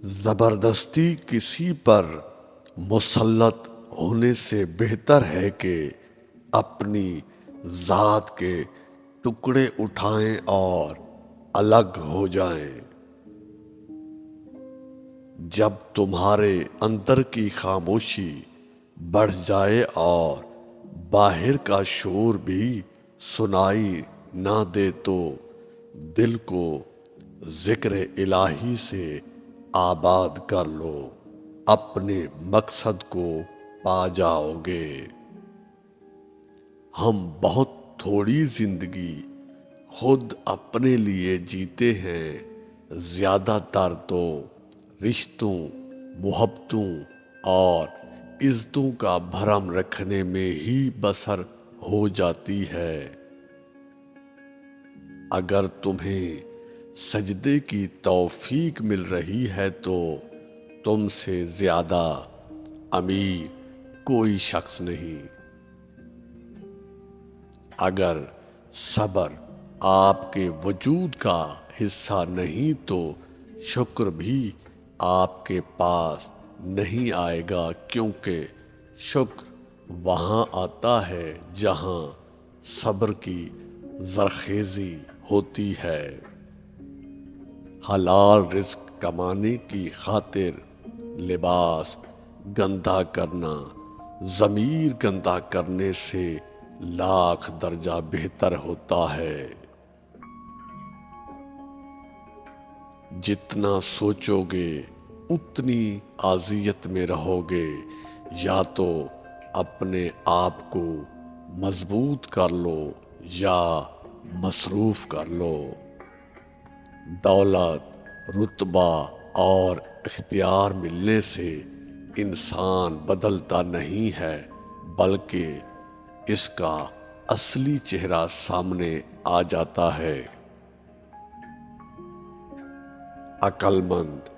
زبردستی کسی پر مسلط ہونے سے بہتر ہے کہ اپنی ذات کے ٹکڑے اٹھائیں اور الگ ہو جائیں۔ جب تمہارے اندر کی خاموشی بڑھ جائے اور باہر کا شور بھی سنائی نہ دے تو دل کو ذکر الہی سے آباد کر لو، اپنے مقصد کو پا جاؤ گے۔ ہم بہت تھوڑی زندگی خود اپنے لیے جیتے ہیں، زیادہ تر تو رشتوں، محبتوں اور عزتوں کا بھرم رکھنے میں ہی بسر ہو جاتی ہے۔ اگر تمہیں سجدے کی توفیق مل رہی ہے تو تم سے زیادہ امیر کوئی شخص نہیں۔ اگر صبر آپ کے وجود کا حصہ نہیں تو شکر بھی آپ کے پاس نہیں آئے گا، کیونکہ شکر وہاں آتا ہے جہاں صبر کی زرخیزی ہوتی ہے۔ حلال رزق کمانے کی خاطر لباس گندا کرنا ضمیر گندا کرنے سے لاکھ درجہ بہتر ہوتا ہے۔ جتنا سوچو گے اتنی اذیت میں رہو گے، یا تو اپنے آپ کو مضبوط کر لو یا مصروف کر لو۔ دولت، رتبہ اور اختیار ملنے سے انسان بدلتا نہیں ہے، بلکہ اس کا اصلی چہرہ سامنے آ جاتا ہے۔ عقل مند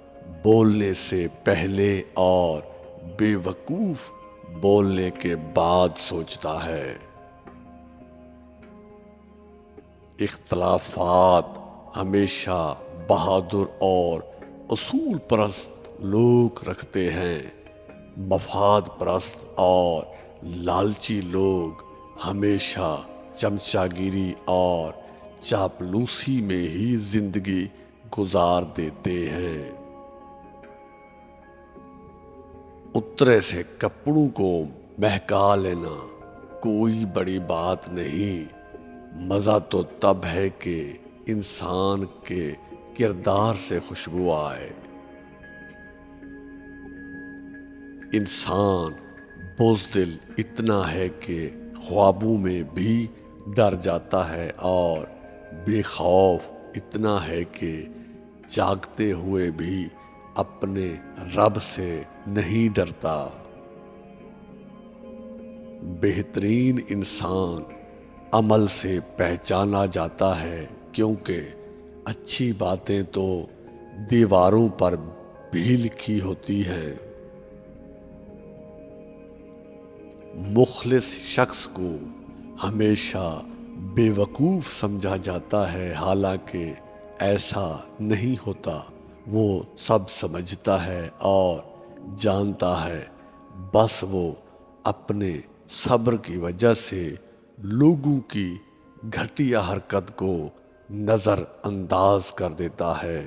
بولنے سے پہلے اور بے وقوف بولنے کے بعد سوچتا ہے۔ اختلافات ہمیشہ بہادر اور اصول پرست لوگ رکھتے ہیں، مفاد پرست اور لالچی لوگ ہمیشہ چمچہ گیری اور چاپلوسی میں ہی زندگی گزار دیتے ہیں۔ اترے سے کپڑوں کو مہکا لینا کوئی بڑی بات نہیں، مزہ تو تب ہے کہ انسان کے کردار سے خوشبو آئے۔ انسان بزدل اتنا ہے کہ خوابوں میں بھی ڈر جاتا ہے، اور بے خوف اتنا ہے کہ جاگتے ہوئے بھی اپنے رب سے نہیں ڈرتا۔ بہترین انسان عمل سے پہچانا جاتا ہے، کیونکہ اچھی باتیں تو دیواروں پر بھی لکھی ہوتی ہیں۔ مخلص شخص کو ہمیشہ بے وقوف سمجھا جاتا ہے، حالانکہ ایسا نہیں ہوتا۔ وہ سب سمجھتا ہے اور جانتا ہے، بس وہ اپنے صبر کی وجہ سے لوگوں کی گھٹیا حرکت کو نظر انداز کر دیتا ہے۔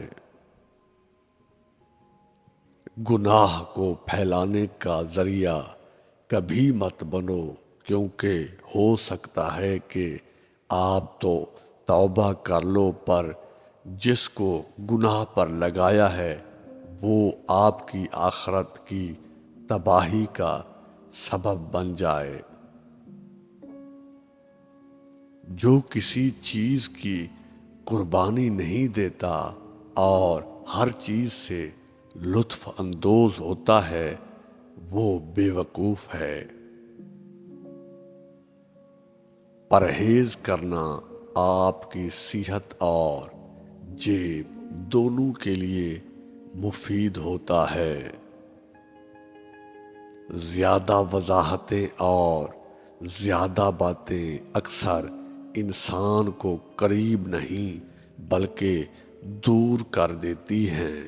گناہ کو پھیلانے کا ذریعہ کبھی مت بنو، کیونکہ ہو سکتا ہے کہ آپ تو توبہ کر لو، پر جس کو گناہ پر لگایا ہے وہ آپ کی آخرت کی تباہی کا سبب بن جائے۔ جو کسی چیز کی قربانی نہیں دیتا اور ہر چیز سے لطف اندوز ہوتا ہے وہ بے وقوف ہے۔ پرہیز کرنا آپ کی صحت اور جیب دونوں کے لیے مفید ہوتا ہے۔ زیادہ وضاحتیں اور زیادہ باتیں اکثر انسان کو قریب نہیں بلکہ دور کر دیتی ہیں۔